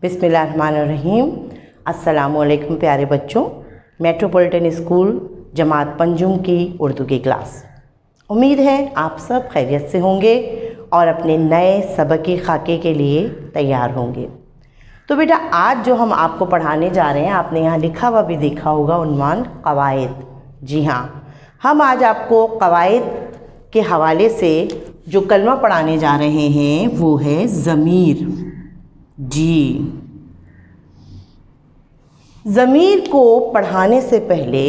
बिस्मिल्लाहिर्रहमानिर्रहीम। अस्सलामुअलैकुम प्यारे बच्चों। मेट्रोपॉलिटन स्कूल जमात पंजुम की उर्दू की क्लास। उम्मीद है आप सब खैरियत से होंगे और अपने नए सबक की खाके के लिए तैयार होंगे। तो बेटा आज जो हम आपको पढ़ाने जा रहे हैं, आपने यहाँ लिखा हुआ भी देखा होगा उन्वान कवायद। जी हाँ, हम आज आपको कवायद के हवाले से जो कलमा पढ़ाने जा रहे हैं वो है ज़मीर। जी, ज़मीर को पढ़ाने से पहले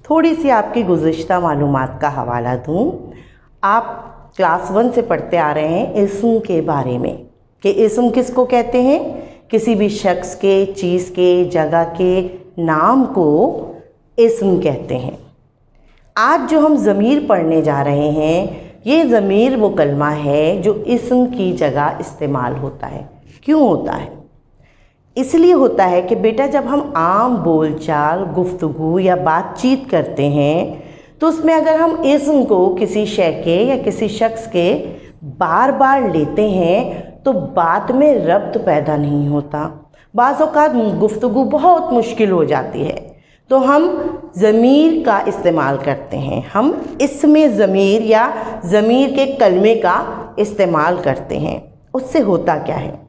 थोड़ी सी आपकी गुज़िश्ता मालूमात का हवाला दूँ। आप क्लास 1 से पढ़ते आ रहे हैं इस्म के बारे में कि इस्म किसको कहते हैं। किसी भी शख्स के, चीज़ के, जगह के नाम को इस्म कहते हैं। आज जो हम ज़मीर पढ़ने जा रहे हैं, ये ज़मीर वो कलमा है जो इस्म की जगह इस्तेमाल होता है। क्यों होता है? इसलिए होता है कि बेटा जब हम आम बोलचाल, गुफ्तगू या बातचीत करते हैं तो उसमें अगर हम इस्म को किसी शय के या किसी शख्स के बार बार लेते हैं तो बात में रब्त पैदा नहीं होता। बाज़ औक़ात गुफ्तगू बहुत मुश्किल हो जाती है, तो हम ज़मीर का इस्तेमाल करते हैं। हम इसमें ज़मीर या ज़मीर के कलमे का इस्तेमाल करते हैं। उससे होता क्या है,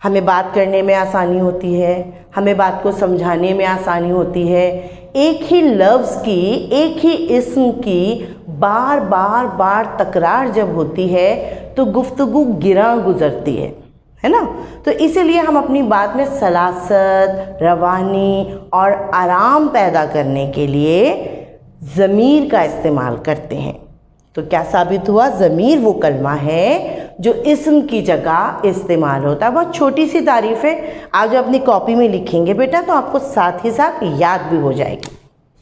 हमें बात करने में आसानी होती है, हमें बात को समझाने में आसानी होती है। एक ही लफ्ज़ की, एक ही इस्म की बार बार तकरार जब होती है तो गुफ्तगू गिरा गुज़रती है ना। तो इसीलिए हम अपनी बात में सलासत, रवानी और आराम पैदा करने के लिए ज़मीर का इस्तेमाल करते हैं। तो क्या साबित हुआ, ज़मीर वो कलमा है जो इस्म की जगह इस्तेमाल होता है। बहुत छोटी सी तारीफ़ है, आप जब अपनी कॉपी में लिखेंगे बेटा तो आपको साथ ही साथ याद भी हो जाएगी।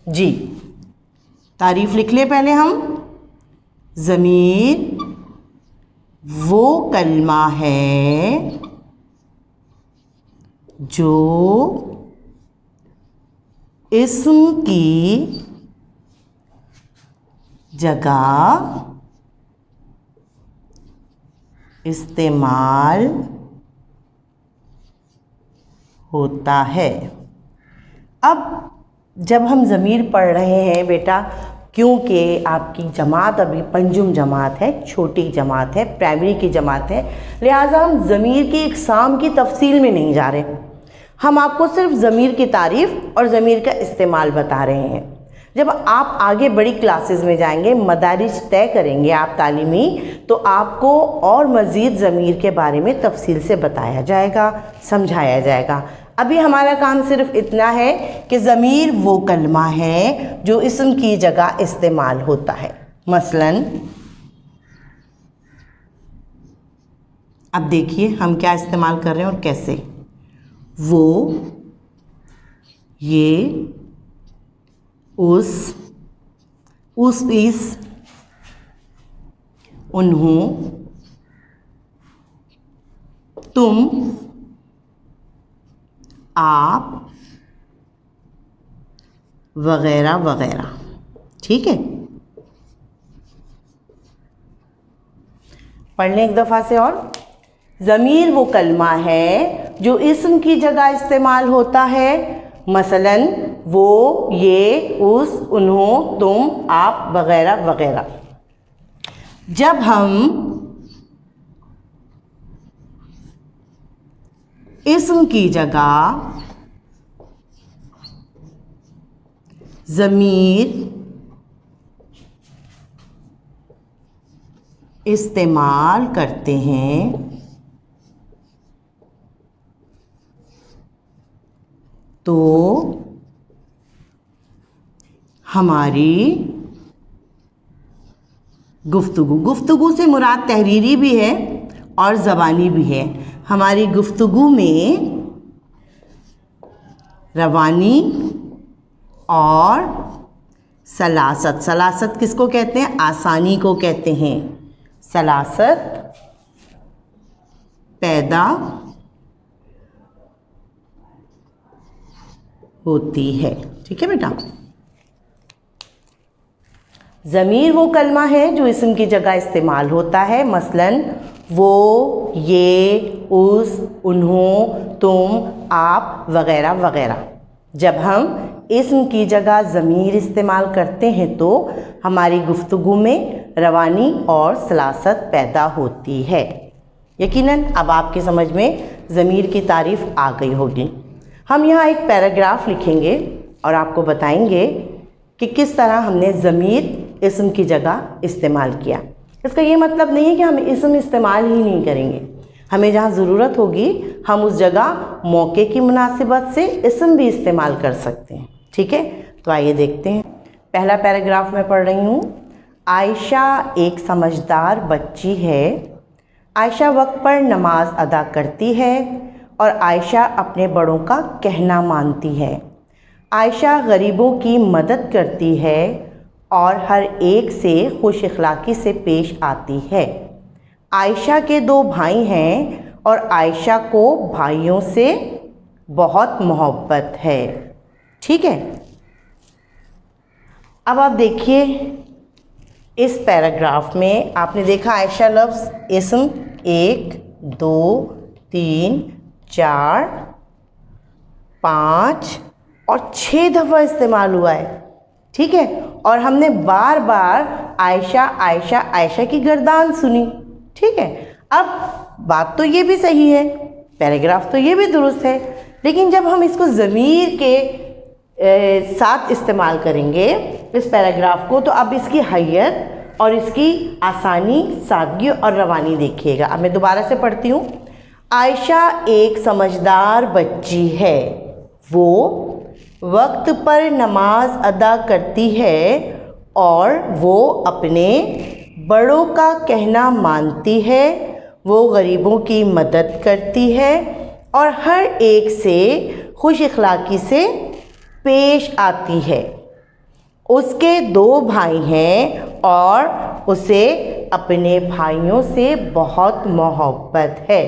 जी, तारीफ़ लिख ले पहले हम। ज़मीर वो कलमा है जो इस्म की जगह इस्तेमाल होता है। अब जब हम ज़मीर पढ़ रहे हैं बेटा, क्योंकि आपकी जमात अभी पंजुम जमात है, छोटी जमात है, प्राइमरी की जमात है, लिहाजा हम ज़मीर की इक़साम की तफसील में नहीं जा रहे। हम आपको सिर्फ ज़मीर की तारीफ़ और ज़मीर का इस्तेमाल बता रहे हैं। जब आप आगे बड़ी क्लासेस में जाएंगे, मदारिज तय करेंगे आप तालीमी, तो आपको और मज़ीद ज़मीर के बारे में तफसील से बताया जाएगा, समझाया जाएगा। अभी हमारा काम सिर्फ इतना है कि ज़मीर वो कलमा है जो इस्म की जगह इस्तेमाल होता है। मसलन अब देखिए हम क्या इस्तेमाल कर रहे हैं और कैसे। वो, ये, उस, इस, उन्हों, तुम, आप, वगैरह वगैरह। ठीक है, पढ़ लें एक दफ़ा से और। ज़मीर वो कलमा है जो इस्म की जगह इस्तेमाल होता है। मसलन वो, ये, उस, उन्हों, तुम, आप, वगैरह वगैरह। जब हम इस्म की जगह ज़मीर इस्तेमाल करते हैं तो हमारी गुफ्तगू से मुराद तहरीरी भी है और ज़बानी भी है। हमारी गुफ्तगू में रवानी और सलासत किसको कहते हैं? आसानी को कहते हैं। सलासत पैदा होती है। ठीक है बेटा, ज़मीर वो कलमा है जो इस्म की जगह इस्तेमाल होता है। मसलन वो, ये, उस, उन्हों, तुम, आप वगैरह वगैरह। जब हम इस्म की जगह ज़मीर इस्तेमाल करते हैं तो हमारी गुफ्तगू में रवानी और सलासत पैदा होती है। यकीनन अब आपके समझ में ज़मीर की तारीफ़ आ गई होगी। हम यहाँ एक पैराग्राफ लिखेंगे और आपको बताएंगे कि किस तरह हमने ज़मीर इस्म की जगह इस्तेमाल किया। इसका ये मतलब नहीं है कि हम इस्म इस्तेमाल ही नहीं करेंगे। हमें जहाँ ज़रूरत होगी हम उस जगह मौके की मुनासिबत से इस्म भी इस्तेमाल कर सकते हैं। ठीक है, तो आइए देखते हैं। पहला पैराग्राफ मैं पढ़ रही हूँ। आयशा एक समझदार बच्ची है। आयशा वक्त पर नमाज अदा करती है और आयशा अपने बड़ों का कहना मानती है। आयशा गरीबों की मदद करती है और हर एक से खुश अखलाक़ी से पेश आती है। आयशा के 2 भाई हैं और आयशा को भाइयों से बहुत मोहब्बत है। ठीक है, अब आप देखिए इस पैराग्राफ में आपने देखा आयशा लफ्ज़ इस्म 1, 2, 3, 4, 5 और 6 दफ़ा इस्तेमाल हुआ है। ठीक है, और हमने बार बार आयशा आयशा आयशा की गर्दान सुनी। ठीक है, अब बात तो ये भी सही है, पैराग्राफ तो ये भी दुरुस्त है, लेकिन जब हम इसको ज़मीर के साथ इस्तेमाल करेंगे इस पैराग्राफ को, तो अब इसकी हैयत और इसकी आसानी, सादगी और रवानी देखिएगा। अब मैं दोबारा से पढ़ती हूँ। आयशा एक समझदार बच्ची है। वो वक्त पर नमाज अदा करती है और वो अपने बड़ों का कहना मानती है। वो गरीबों की मदद करती है और हर एक से खुश अखलाक़ी से पेश आती है। उसके 2 भाई हैं और उसे अपने भाइयों से बहुत मोहब्बत है।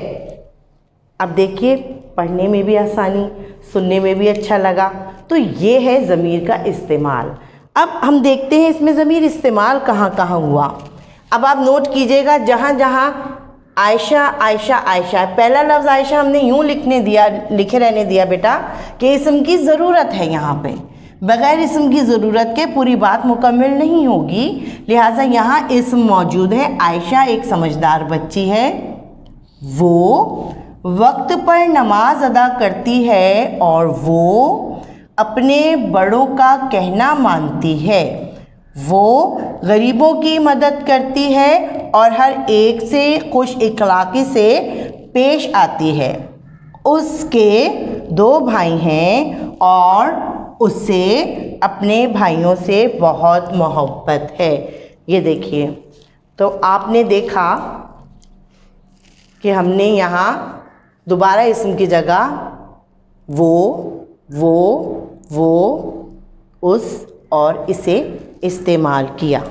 अब देखिए, पढ़ने में भी आसानी, सुनने में भी अच्छा लगा। तो ये है ज़मीर का इस्तेमाल। अब हम देखते हैं इसमें ज़मीर इस्तेमाल कहाँ कहाँ हुआ। अब आप नोट कीजिएगा, जहाँ जहाँ आयशा आयशा आयशा, पहला लफ्ज़ आयशा हमने यूँ लिखे रहने दिया बेटा कि इस्म की ज़रूरत है। यहाँ पे बग़ैर इस्म की ज़रूरत के पूरी बात मुकम्मल नहीं होगी, लिहाजा यहाँ इस्म मौजूद है। आयशा एक समझदार बच्ची है। वो वक्त पर नमाज अदा करती है और वो अपने बड़ों का कहना मानती है। वो गरीबों की मदद करती है और हर एक से खुश अखलाक़ी से पेश आती है। उसके 2 भाई हैं और उसे अपने भाइयों से बहुत मोहब्बत है। ये देखिए, तो आपने देखा कि हमने यहाँ दोबारा इस्म की जगह वो, उस और इसे इस्तेमाल किया।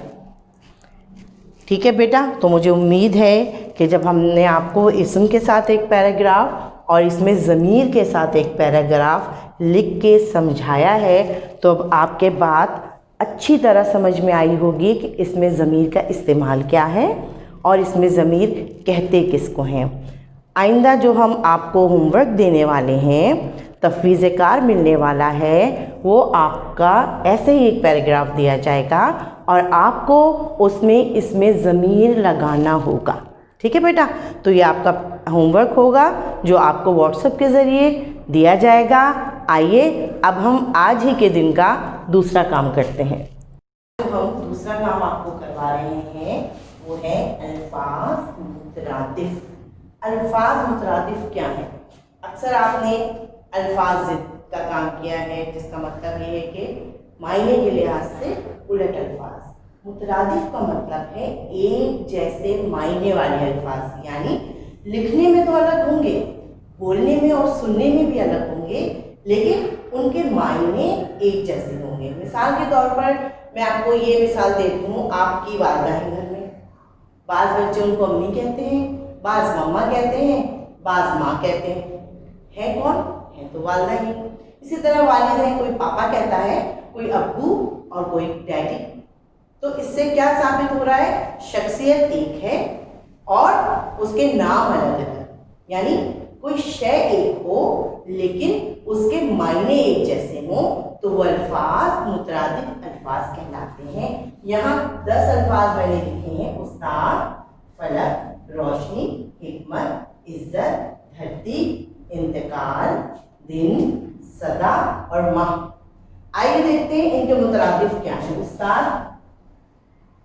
ठीक है बेटा, तो मुझे उम्मीद है कि जब हमने आपको इस्म के साथ एक पैराग्राफ और इसमें ज़मीर के साथ एक पैराग्राफ लिख के समझाया है, तो अब आपके बात अच्छी तरह समझ में आई होगी कि इसमें ज़मीर का इस्तेमाल क्या है और इसमें ज़मीर कहते किसको हैं। आइंदा जो हम आपको होमवर्क देने वाले हैं, तफ़वीज़ कार मिलने वाला है, वो आपका ऐसे ही एक पैराग्राफ दिया जाएगा और आपको उसमें इसमें ज़मीर लगाना होगा। ठीक है बेटा, तो ये आपका होमवर्क होगा जो आपको व्हाट्सएप के ज़रिए दिया जाएगा। आइए अब हम आज ही के दिन का दूसरा काम करते हैं। जो हम दूसरा काम आपको करवा रहे हैं वो है अल्फाज मुतरादिफ। अल्फाज मुतरादिफ क्या है? अक्सर आपने अल्फाज ज़िद का काम किया है, जिसका मतलब ये है कि मायने के लिहाज से उलट अल्फाज। मुतरादिफ का मतलब है एक जैसे मायने वाले अल्फाज, यानी लिखने में तो अलग होंगे, बोलने में और सुनने में भी अलग होंगे, लेकिन उनके मायने एक जैसे होंगे। मिसाल के तौर पर मैं आपको ये मिसाल देती हूँ, आपकी वालदा है घर में, बाज़ बच्चे उनको अम्मी कहते हैं, बाज़ मम्मा कहते हैं, बाज़ माँ कहते हैं। है कौन? है तो वालदा ही। इसी तरह वालिद है, कोई पापा कहता है, कोई अब्बू और कोई डैडी। तो इससे क्या साबित हो रहा है? शख्सियत एक है, और उसके नाम अलग अलग, यानी कोई शय एक हो लेकिन उसके मायने एक जैसे हो तो वो अल्फाज मुतरादिफ अल्फाज कहलाते हैं। यहाँ 10 अल्फाज मैंने लिखे हैं, उस्ताद, फलक, रोशनी, हिकमत, इज्जत, धरती, इंतकाल, दिन, सदा और माह। आइए देखते हैं इनके मुतरादिफ क्या है। उस्ताद,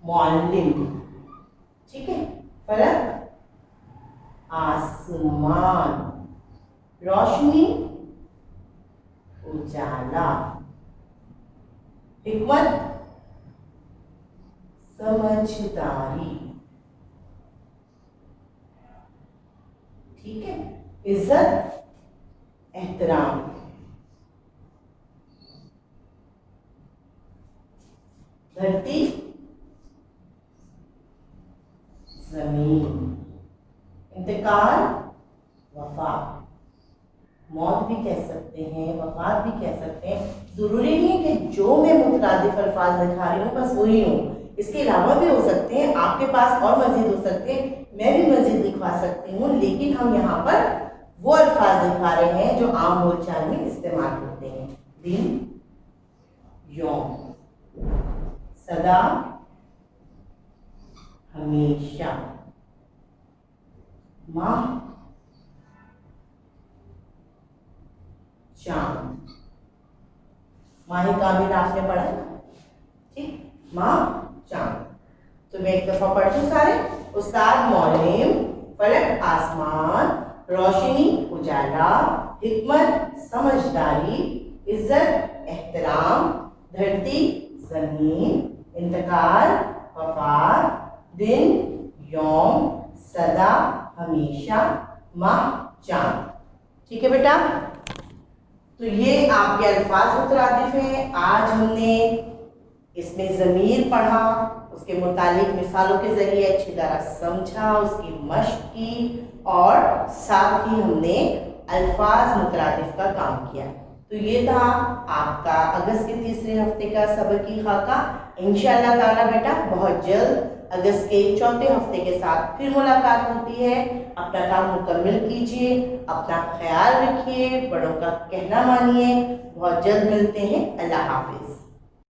मुअल्लिम, ठीक है। फलक, आसमान, रोशनी, उजाला, हिकमत, समझदारी, ठीक है। इज्जत, एहतराम, धरती, जमीन, इंतकाल, वफा, मौत भी कह सकते हैं, वफात भी कह सकते हैं। जरूरी नहीं है कि जो मैं मुतरादिफ अल्फाज लिखा रही हूँ बस वही हूँ, इसके अलावा भी हो सकते हैं, आपके पास और मजीद हो सकते हैं, मैं भी मजीद लिखवा सकती हूँ, लेकिन हम यहाँ पर वो अल्फाज लिखा रहे हैं जो आम बोलचाल में इस्तेमाल होते हैं। दिन, यौम, सदा, हमेशा, माह, चांद। माह कामिल आपने पढ़ा ना, ठीक, माह, चांद। तो मैं एक दफा पढ़ दूं सारे। उस्ताद, मौलिम, फलक, आसमान, रोशनी, उजाला, हिकमत, समझदारी, इज्जत, एहतराम, धरती, जमीन, इंतकाल, वफात, दिन, यौम, सदा, हमेशा, माह, चांद। ठीक है बेटा, तो ये आपके अल्फाज मुतरादिफ हैं। आज हमने इसमें ज़मीर पढ़ा, उसके मुतालिक मिसालों के ज़रिए अच्छी तरह समझा, उसकी मश्क की और साथ ही हमने अल्फाज मुतरादिफ का काम किया। तो ये था आपका अगस्त के तीसरे हफ्ते का सबकी खाका। इंशाअल्लाह ताला बेटा बहुत जल्द अगस्त के चौथे हफ्ते के साथ फिर मुलाकात होती है। अपना काम मुकम्मल कीजिए, अपना ख्याल रखिए, बड़ों का कहना मानिए। बहुत जल्द मिलते हैं। अल्लाह हाफिज।